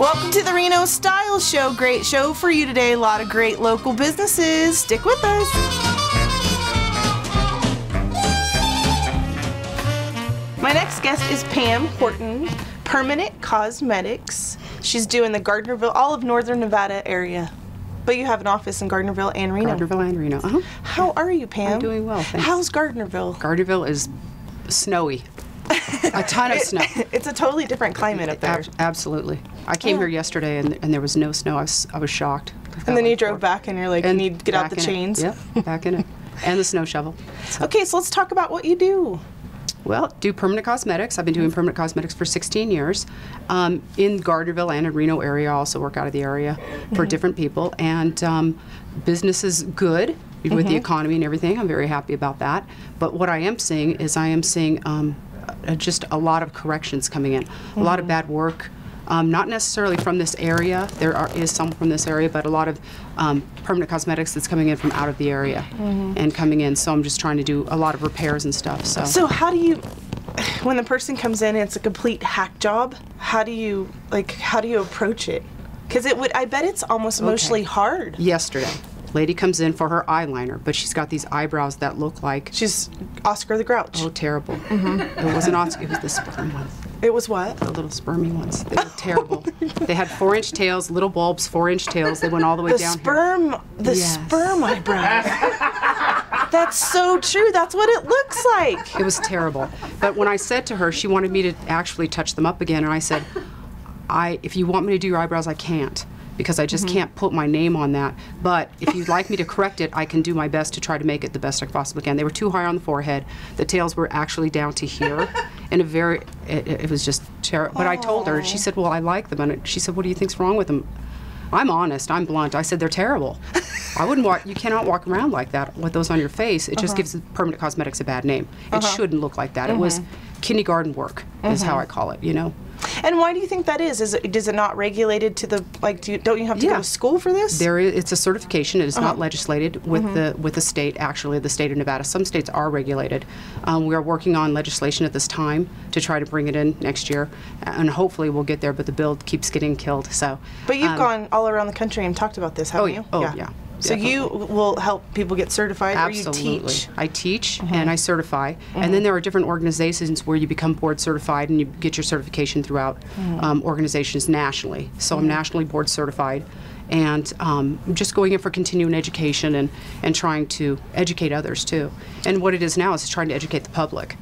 Welcome to the Reno Style Show. Great show for you today. A lot of great local businesses. Stick with us. My next guest is Pam Horton, Permanent Cosmetics. She's doing the Gardnerville, all of northern Nevada area. But you have an office in Gardnerville and Reno. Gardnerville and Reno. Uh-huh. How are you, Pam? I'm doing well, thanks. How's Gardnerville? Gardnerville is snowy. A ton of snow. It's a totally different climate up there. Absolutely. I came here yesterday and there was no snow. I was shocked. And then you drove back and you're like, you need to get out the chains. Yep, back in it. And the snow shovel. So. Okay, so let's talk about what you do. Well, do permanent cosmetics. I've been doing permanent cosmetics for 16 years. In Gardnerville and in Reno area, I also work out of the area for different people. And business is good with the economy and everything. I'm very happy about that. But what I am seeing is just a lot of corrections coming in. A lot of bad work. Not necessarily from this area. There is some from this area, but a lot of permanent cosmetics that's coming in from out of the area and coming in. So I'm just trying to do a lot of repairs and stuff. So how do you, when the person comes in and it's a complete hack job, how do you approach it? Because I bet it's almost emotionally hard. Yesterday, lady comes in for her eyeliner, but she's got these eyebrows that look like... She's Oscar the Grouch. Oh, terrible. It wasn't Oscar, it was the sperm one. It was what? The little spermy ones. They were terrible. They had 4-inch tails, little bulbs, 4-inch tails. They went all the way down here. The sperm eyebrows. That's so true. That's what it looks like. It was terrible. But when I said to her, she wanted me to actually touch them up again, and I said, if you want me to do your eyebrows, I can't, because I just can't put my name on that. But if you'd like me to correct it, I can do my best to try to make it the best I possibly can. They were too high on the forehead. The tails were actually down to here. And it was just terrible. But I told her, she said, well, I like them. And she said, what do you think's wrong with them? I'm honest, I'm blunt. I said, they're terrible. You cannot walk around like that with those on your face. It just gives permanent cosmetics a bad name. It shouldn't look like that. It was kindergarten work, is how I call it, you know. And why do you think that is? Is it not regulated to the, like, don't you have to go to school for this? It's a certification. It is not legislated with the state, actually, the state of Nevada. Some states are regulated. We are working on legislation at this time to try to bring it in next year, and hopefully we'll get there, but the bill keeps getting killed, so. But you've gone all around the country and talked about this, haven't you? Oh, yeah. So you will help people get certified, Absolutely. Or you teach? I teach and I certify. And then there are different organizations where you become board certified and you get your certification throughout organizations nationally. So I'm nationally board certified. And just going in for continuing education and trying to educate others too. And what it is now is trying to educate the public.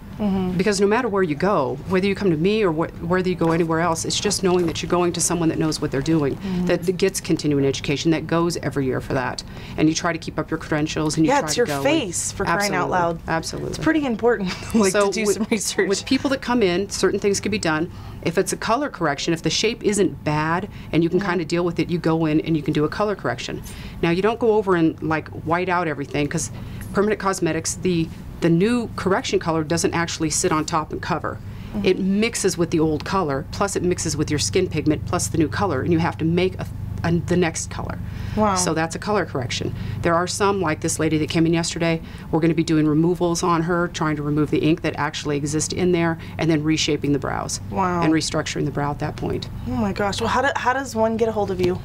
Because no matter where you go, whether you come to me or whether you go anywhere else, it's just knowing that you're going to someone that knows what they're doing, that gets continuing education, that goes every year for that. And you try to keep up your credentials and you try to go. Yeah, it's your face, for crying out loud. Absolutely. It's pretty important to do some research. With people that come in, certain things can be done. If it's a color correction, if the shape isn't bad and you can kind of deal with it, you go in and you can do a color correction. Now, you don't go over and like white out everything, because permanent cosmetics, the new correction color doesn't actually sit on top and cover. It mixes with the old color, plus it mixes with your skin pigment, plus the new color, and you have to make the next color. Wow. So that's a color correction. There are some, like this lady that came in yesterday, we're going to be doing removals on her, trying to remove the ink that actually exists in there, and then reshaping the brows. Wow. And restructuring the brow at that point. Oh my gosh. Well, how does one get a hold of you?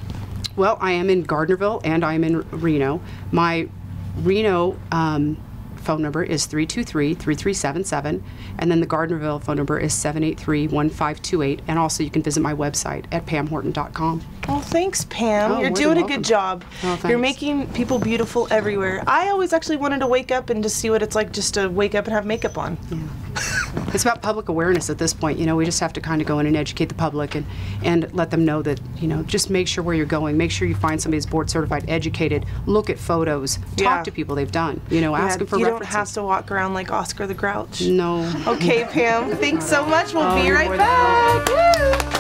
Well, I am in Gardnerville and I am in Reno. My Reno phone number is 323-3377, and then the Gardnerville phone number is 783-1528, and also you can visit my website at pamhorton.com. Oh, thanks, Pam. Oh, You're doing a good job. Oh, thanks. You're making people beautiful everywhere. I always actually wanted to wake up and just see what it's like just to wake up and have makeup on. Yeah. It's about public awareness at this point. You know, we just have to kind of go in and educate the public and let them know that, you know, just make sure where you're going. Make sure you find somebody who's board certified, educated, look at photos, talk to people they've done, you know, ask them for references. You don't have to walk around like Oscar the Grouch. No. Okay, Pam, thanks so much. We'll be right back.